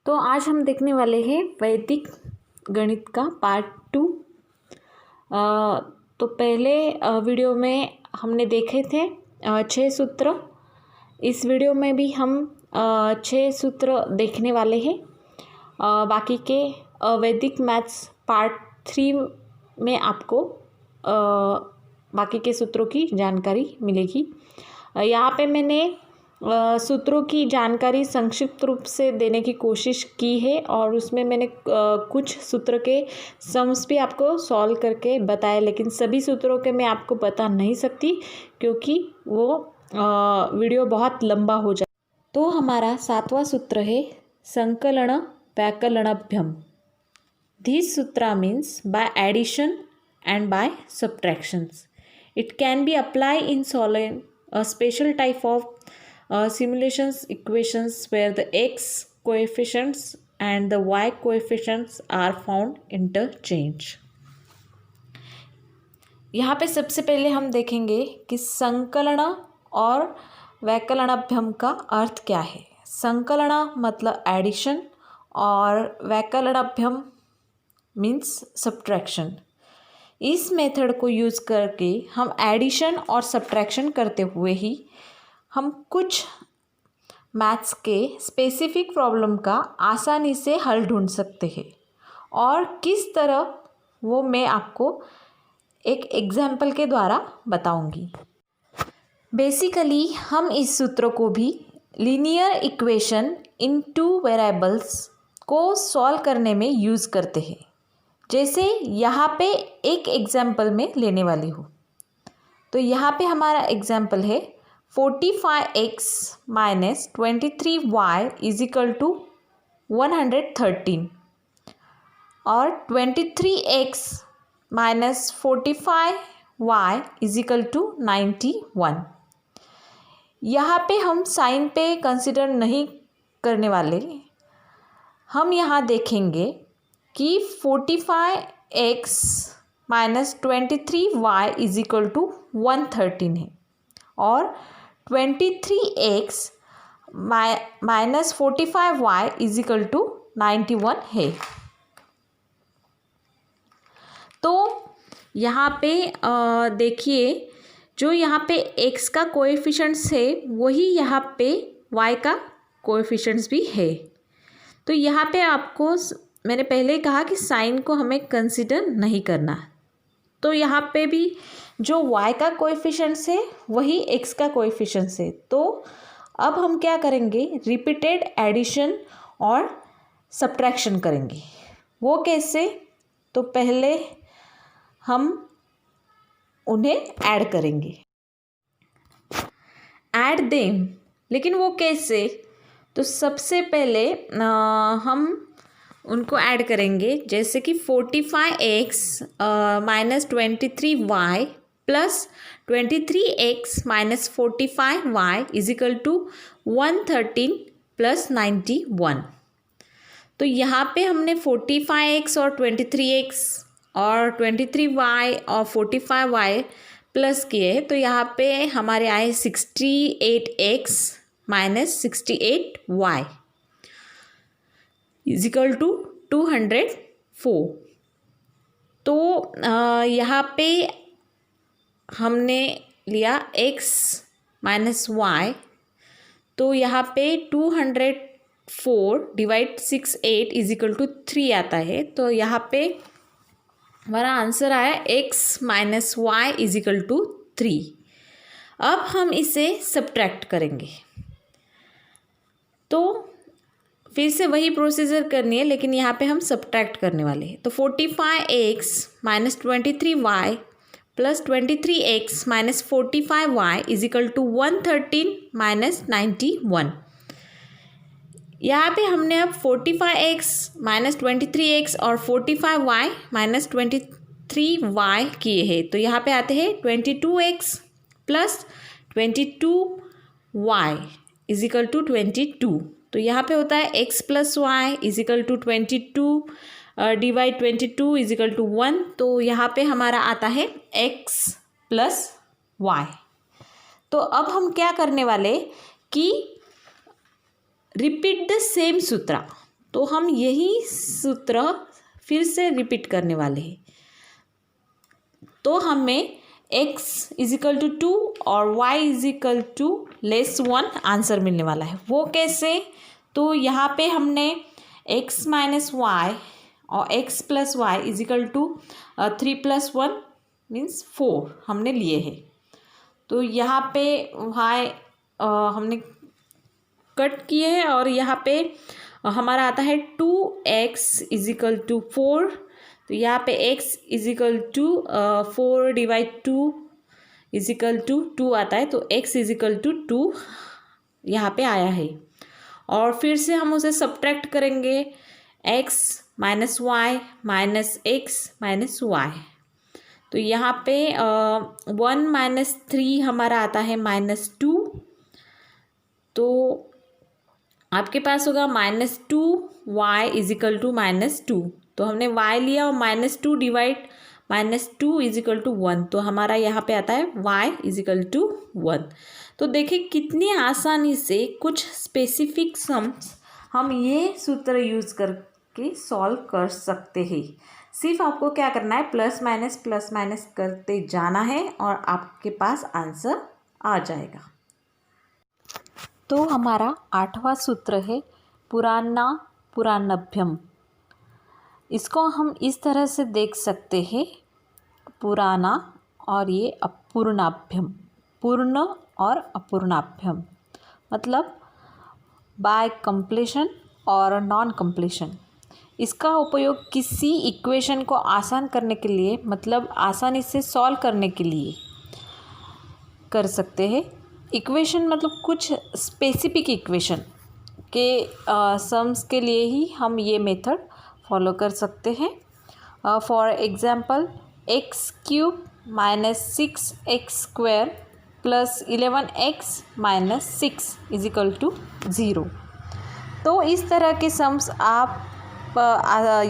तो आज हम देखने वाले हैं वैदिक गणित का पार्ट 2। तो पहले वीडियो में हमने देखे थे 6 सूत्र। इस वीडियो में भी हम 6 सूत्र देखने वाले हैं। बाकी के वैदिक मैथ्स पार्ट 3 में आपको बाकी के सूत्रों की जानकारी मिलेगी। यहाँ पे मैंने सूत्रों की जानकारी संक्षिप्त रूप से देने की कोशिश की है और उसमें मैंने कुछ सूत्र के सम्स भी आपको सॉल्व करके बताया, लेकिन सभी सूत्रों के मैं आपको बता नहीं सकती क्योंकि वो वीडियो बहुत लंबा हो जाए। तो हमारा 7वां सूत्र है संकलन वैकलनाभ्यम। This sutra means by addition and by subtractions. It can be apply in solving a special type of simulations equations where the x coefficients and the y coefficients are found interchange। यहाँ पे सबसे पहले हम देखेंगे कि संकलन और वैकलनाभ्यम का अर्थ क्या है। संकलन मतलब एडिशन और वैकलनाभ्यम मीन्स सब्ट्रैक्शन। इस मेथड को यूज़ करके हम एडिशन और सब्ट्रैक्शन करते हुए ही हम कुछ मैथ्स के स्पेसिफिक प्रॉब्लम का आसानी से हल ढूंढ सकते हैं। और किस तरह वो मैं आपको एक एग्जाम्पल के द्वारा बताऊंगी। बेसिकली हम इस सूत्र को भी लीनियर इक्वेशन इन 2 वेरिएबल्स को सॉल्व करने में यूज़ करते हैं। जैसे यहाँ पे एक एग्जाम्पल में लेने वाली हूँ। तो यहाँ पे हमारा एग्जाम्पल है 45x minus 23y is equal to 113 और 23x minus 45y is equal to 91। यहाँ पे हम साइन पे कंसिडर नहीं करने वाले। हम यहाँ देखेंगे कि 45x minus 23y is equal to 113 है और 23x minus 45y is equal to 91 है। तो यहाँ पे देखिए, जो यहाँ पे x का कोएफिशिएंट्स है वही यहाँ पे y का कोएफिशिएंट्स भी है। तो यहाँ पे आपको मैंने पहले कहा कि साइन को हमें कंसिडर नहीं करना। तो यहाँ पे भी जो y का कोएफिशिएंट्स है वही x का कोएफिशिएंट्स है। तो अब हम क्या करेंगे, रिपीटेड एडिशन और सब्ट्रैक्शन करेंगे। वो कैसे? तो पहले हम उन्हें ऐड करेंगे, ऐड देम। लेकिन वो कैसे? तो सबसे पहले हम उनको ऐड करेंगे, जैसे कि 45x minus 23y plus 23x minus 45y is equal to 113 plus 91। तो यहाँ पे हमने 45x और 23x और 23y और 45y प्लस किए, तो यहाँ पे हमारे आए 68x minus 68y is equal to 204। तो यहाँ पे हमने लिया x माइनस y, तो यहाँ पे 204 डिवाइड 68 इज इक्वल टू 3 आता है। तो यहाँ पे हमारा आंसर आया x minus y is equal to 3। अब हम इसे सब्ट्रैक्ट करेंगे। तो फिर से वही प्रोसीजर करनी है, लेकिन यहाँ पे हम सब्ट्रैक्ट करने वाले हैं। तो 45x minus 23y plus 23x minus 45y is equal to 113 minus 91। यहाँ पे हमने अब 45x माइनस 23x और 45y माइनस 23y किए हैं। तो यहाँ पे आते हैं 22x plus 22y is equal to 22। तो यहाँ पे होता है x plus y is equal to 22 divide 22 is equal to 1। तो यहाँ पे हमारा आता है x प्लस वाई। तो अब हम क्या करने वाले कि रिपीट द सेम सूत्र। तो हम यही सूत्र फिर से रिपीट करने वाले हैं। तो हमें x इजिकल टू 2 और y इजिकल टू <1 आंसर मिलने वाला है। वो कैसे? तो यहाँ पे हमने x माइनस वाई और x plus y is equal to 3 + 1 means 4 हमने लिए हैं। तो यहाँ पे y हमने कट किए हैं और यहाँ पे हमारा आता है 2x इजिकल टू 4। तो यहाँ पे x is equal to 4/2 is equal to 2 आता है। तो x इजिकल टू 2 यहाँ पे आया है और फिर से हम उसे सब्ट्रैक्ट करेंगे x minus y minus x minus y. तो यहाँ पे 1 माइनस 3 हमारा आता है -2। तो आपके पास होगा -2y इजिकल टू -2। तो हमने y लिया और -2 डिवाइड -2 इजिकल टू 1। तो हमारा यहाँ पे आता है y इजिकल टू 1। तो देखिए कितनी आसानी से कुछ स्पेसिफिक सम्स हम ये सूत्र यूज़ करके सॉल्व कर सकते हैं। सिर्फ आपको क्या करना है, प्लस माइनस करते जाना है और आपके पास आंसर आ जाएगा। तो हमारा 8वां सूत्र है पुरानाभ्यम। इसको हम इस तरह से देख सकते हैं, पुराना और ये अपूर्णाभ्यम, पूर्ण और अपूर्णाभ्यम मतलब बाय कंप्लीशन और नॉन कंप्लीशन। इसका उपयोग किसी इक्वेशन को आसान करने के लिए मतलब आसानी से सॉल्व करने के लिए कर सकते हैं। इक्वेशन मतलब कुछ स्पेसिफिक इक्वेशन के सम्स के लिए ही हम ये मेथड फॉलो कर सकते हैं। For example x³ minus 6x² plus 11x minus 6 is equal to 0। तो इस तरह के सम्स आप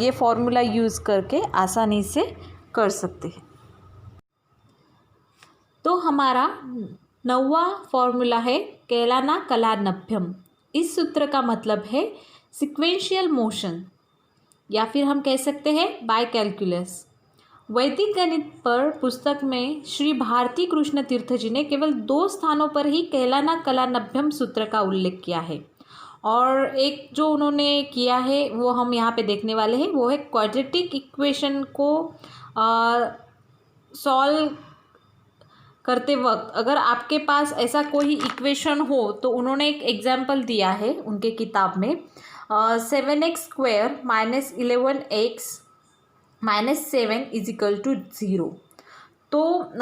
ये फॉर्मूला यूज़ करके आसानी से कर सकते हैं। तो हमारा 9वां फॉर्मूला है कलनाभ्यम। इस सूत्र का मतलब है सिक्वेंशियल मोशन या फिर हम कह सकते हैं बाय कैलकुलस। वैदिक गणित पर पुस्तक में श्री भारती कृष्ण तीर्थ जी ने केवल 2 स्थानों पर ही कलनाभ्यम सूत्र का उल्लेख किया है और एक जो उन्होंने किया है वो हम यहाँ पे देखने वाले हैं। वो है क्वाड्रेटिक इक्वेशन को सॉल्व करते वक्त अगर आपके पास ऐसा कोई इक्वेशन हो तो उन्होंने एक एग्जाम्पल दिया है उनके किताब में 7x² minus 11x minus 7 is equal to 0। तो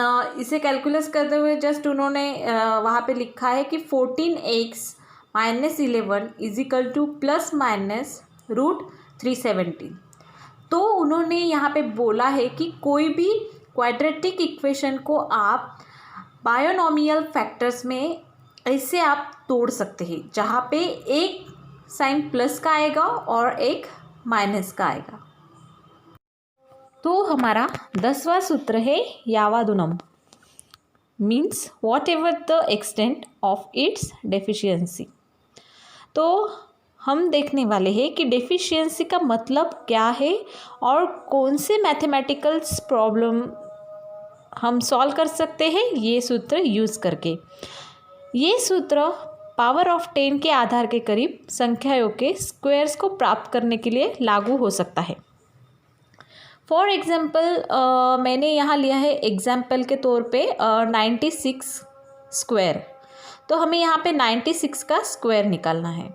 इसे कैलकुलस करते हुए जस्ट उन्होंने वहाँ पे लिखा है कि 14x minus 11 is equal to plus minus √317। तो उन्होंने यहाँ पे बोला है कि कोई भी क्वाड्रेटिक इक्वेशन को आप बायोनोमियल फैक्टर्स में ऐसे आप तोड़ सकते हैं जहाँ पे एक साइन प्लस का आएगा और एक माइनस का आएगा। तो हमारा 10वां सूत्र है यावादुनम, means whatever the extent of its deficiency. तो हम देखने वाले हैं कि डेफिशिएंसी का मतलब क्या है और कौन से मैथमेटिकल्स प्रॉब्लम हम सॉल्व कर सकते हैं ये सूत्र यूज़ करके। ये सूत्र पावर ऑफ 10 के आधार के करीब संख्याओं के स्क्वायर्स को प्राप्त करने के लिए लागू हो सकता है। फॉर एग्ज़ाम्पल मैंने यहाँ लिया है एग्जाम्पल के तौर पे 96²। तो हमें यहाँ पे 96 का स्क्वायर निकालना है।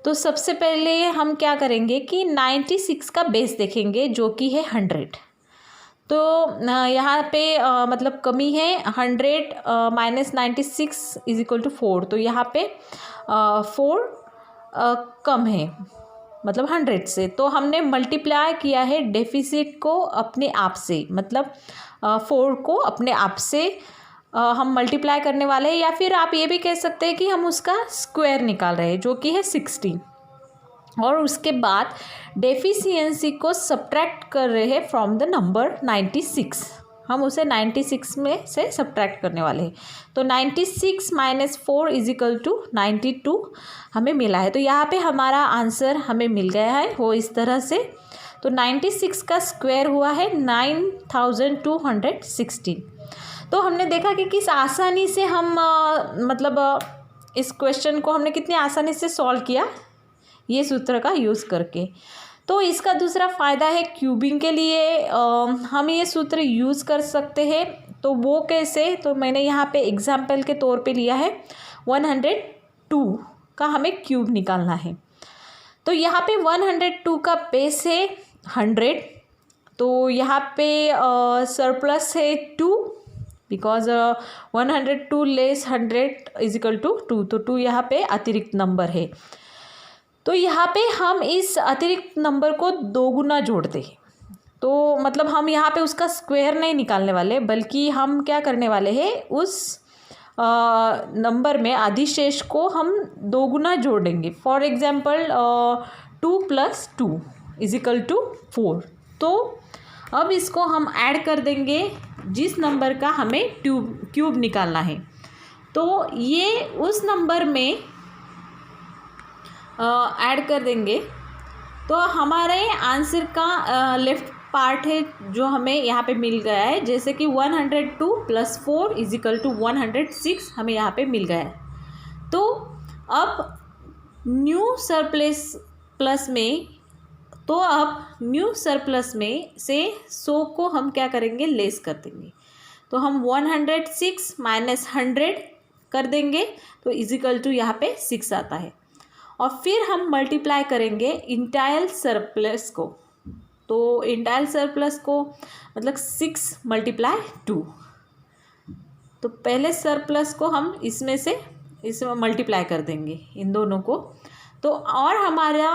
तो सबसे पहले हम क्या करेंगे कि 96 का बेस देखेंगे जो कि है 100। तो यहाँ पे मतलब कमी है 100 माइनस 96 इजिकल टू 4। तो यहाँ पे 4 कम है मतलब 100 से। तो हमने मल्टीप्लाई किया है डेफिसिट को अपने आप से, मतलब 4 को अपने आप से हम मल्टीप्लाई करने वाले हैं, या फिर आप ये भी कह सकते हैं कि हम उसका स्क्वायर निकाल रहे हैं जो कि है 16 और उसके बाद डेफिशिएंसी को सब्ट्रैक्ट कर रहे हैं फ्रॉम द नंबर 96। हम उसे 96 में से सब्ट्रैक्ट करने वाले हैं। तो 96 माइनस 4 इज इक्वल टू 92 हमें मिला है। तो यहाँ पे हमारा आंसर हमें मिल गया है वो इस तरह से। तो 96 का स्क्वायर हुआ है 9216। तो हमने देखा कि किस आसानी से हम इस क्वेश्चन को हमने कितनी आसानी से सॉल्व किया ये सूत्र का यूज़ करके। तो इसका दूसरा फ़ायदा है क्यूबिंग के लिए हम ये सूत्र यूज़ कर सकते हैं। तो वो कैसे, तो मैंने यहाँ पे एग्जाम्पल के तौर पे लिया है 102 का हमें क्यूब निकालना है। तो यहाँ पे 102 का बेस है 100। तो यहाँ पे सरप्लस है 2 because 102 less 100 is equal to 2। तो 2 यहाँ पे अतिरिक्त नंबर है। तो यहाँ पे हम इस अतिरिक्त नंबर को 2 गुना जोड़ते हैं। तो मतलब हम यहाँ पे उसका स्क्वायर नहीं निकालने वाले, बल्कि हम क्या करने वाले हैं, उस नंबर में अधिशेष को हम 2 गुना जोड़ेंगे। For example 2 + 2 is equal to 4। तो अब इसको हम ऐड कर देंगे जिस नंबर का हमें क्यूब निकालना है। तो ये उस नंबर में ऐड कर देंगे। तो हमारे आंसर का लेफ्ट पार्ट है जो हमें यहाँ पे मिल गया है, जैसे कि 102 + 4 इज इक्वल टू 106 हमें यहाँ पे मिल गया है। तो अब न्यू सरप्लस में से 100 को हम क्या करेंगे, लेस कर देंगे। तो हम 106 माइनस 100 कर देंगे तो इज इक्वल टू यहाँ पे 6 आता है। और फिर हम मल्टीप्लाई करेंगे इंटाइल सरप्लस को। तो इंटाइल सरप्लस को मतलब 6 × 2। तो पहले सरप्लस को हम इसमें मल्टीप्लाई कर देंगे इन दोनों को। तो और हमारा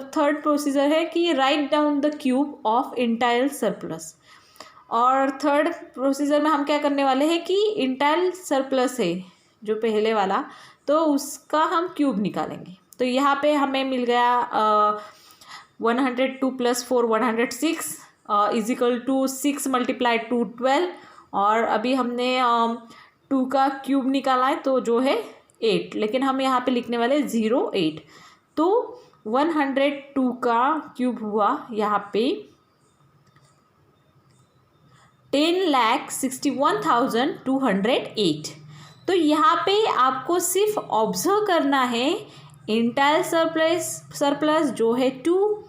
थर्ड प्रोसीजर है कि write down the cube of entire surplus. और थर्ड प्रोसीजर में हम क्या करने वाले हैं कि इंटाइल सरप्लस है जो पहले वाला, तो उसका हम क्यूब निकालेंगे। तो यहाँ पे हमें मिल गया 102 + 4 106 इज इक्वल टू 6 × 2 12। और अभी हमने 2 का क्यूब निकाला है तो जो है 8, लेकिन हम यहाँ पे लिखने वाले 08। तो 102 का क्यूब हुआ यहाँ पे 10,61,208। तो यहाँ पे आपको सिर्फ ऑब्जर्व करना है इंटाइल सरप्लस जो है 2,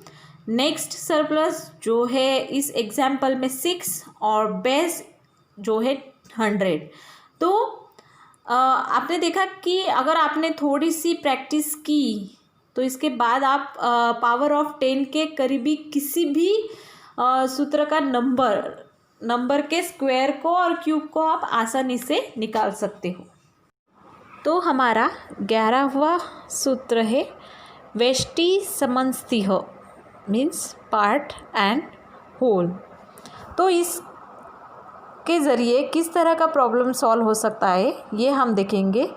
नेक्स्ट सरप्लस जो है इस एग्जाम्पल में 6 और बेस जो है 100। तो आपने देखा कि अगर आपने थोड़ी सी प्रैक्टिस की तो इसके बाद आप पावर ऑफ 10 के करीबी किसी भी सूत्र का नंबर के स्क्वायर को और क्यूब को आप आसानी से निकाल सकते हो। तो हमारा 11वां सूत्र है वेष्टि समंस्तिह मीन्स पार्ट एंड होल। तो इसके ज़रिए किस तरह का प्रॉब्लम सॉल्व हो सकता है ये हम देखेंगे।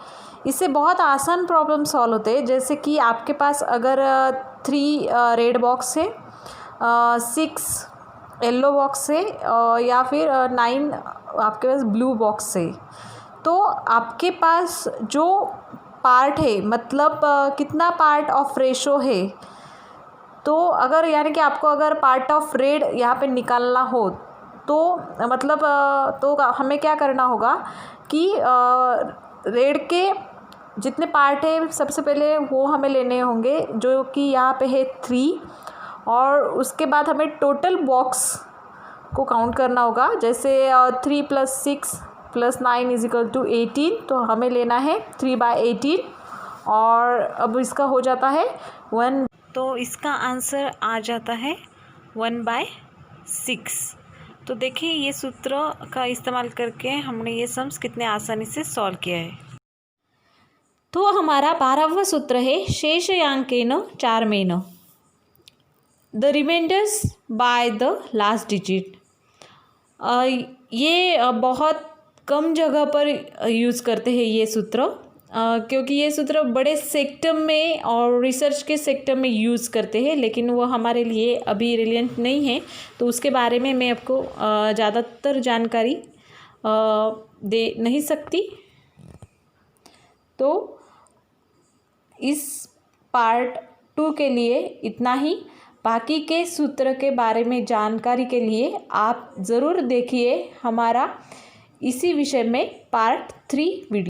इससे बहुत आसान प्रॉब्लम सॉल्व होते हैं, जैसे कि आपके पास अगर 3 रेड बॉक्स है, 6 येलो बॉक्स है या फिर 9 आपके पास ब्लू बॉक्स है। तो आपके पास जो पार्ट है मतलब कितना पार्ट ऑफ रेशो है, तो अगर यानी कि आपको अगर पार्ट ऑफ रेड यहाँ पे निकालना हो तो तो हमें क्या करना होगा कि रेड के जितने पार्ट है सबसे पहले वो हमें लेने होंगे, जो कि यहाँ पे है 3। और उसके बाद हमें टोटल बॉक्स को काउंट करना होगा, जैसे 3 + 6 + 9 इज इक्वल टू 18। तो हमें लेना है 3/18 और अब इसका हो जाता है 1। तो इसका आंसर आ जाता है 1/6। तो देखिए ये सूत्र का इस्तेमाल करके हमने ये सम्स कितने आसानी से सॉल्व किया है। तो हमारा 12वां सूत्र है शेषयांकेन 4मेन the remainders by the last digit. ये बहुत कम जगह पर यूज़ करते हैं ये सूत्र। क्योंकि ये सूत्र बड़े सेक्टर में और रिसर्च के सेक्टर में यूज़ करते हैं, लेकिन वो हमारे लिए अभी रिलेवेंट नहीं है, तो उसके बारे में मैं आपको ज़्यादातर जानकारी दे नहीं सकती। तो इस पार्ट 2 के लिए इतना ही। बाकी के सूत्र के बारे में जानकारी के लिए आप ज़रूर देखिए हमारा इसी विषय में पार्ट 3 वीडियो।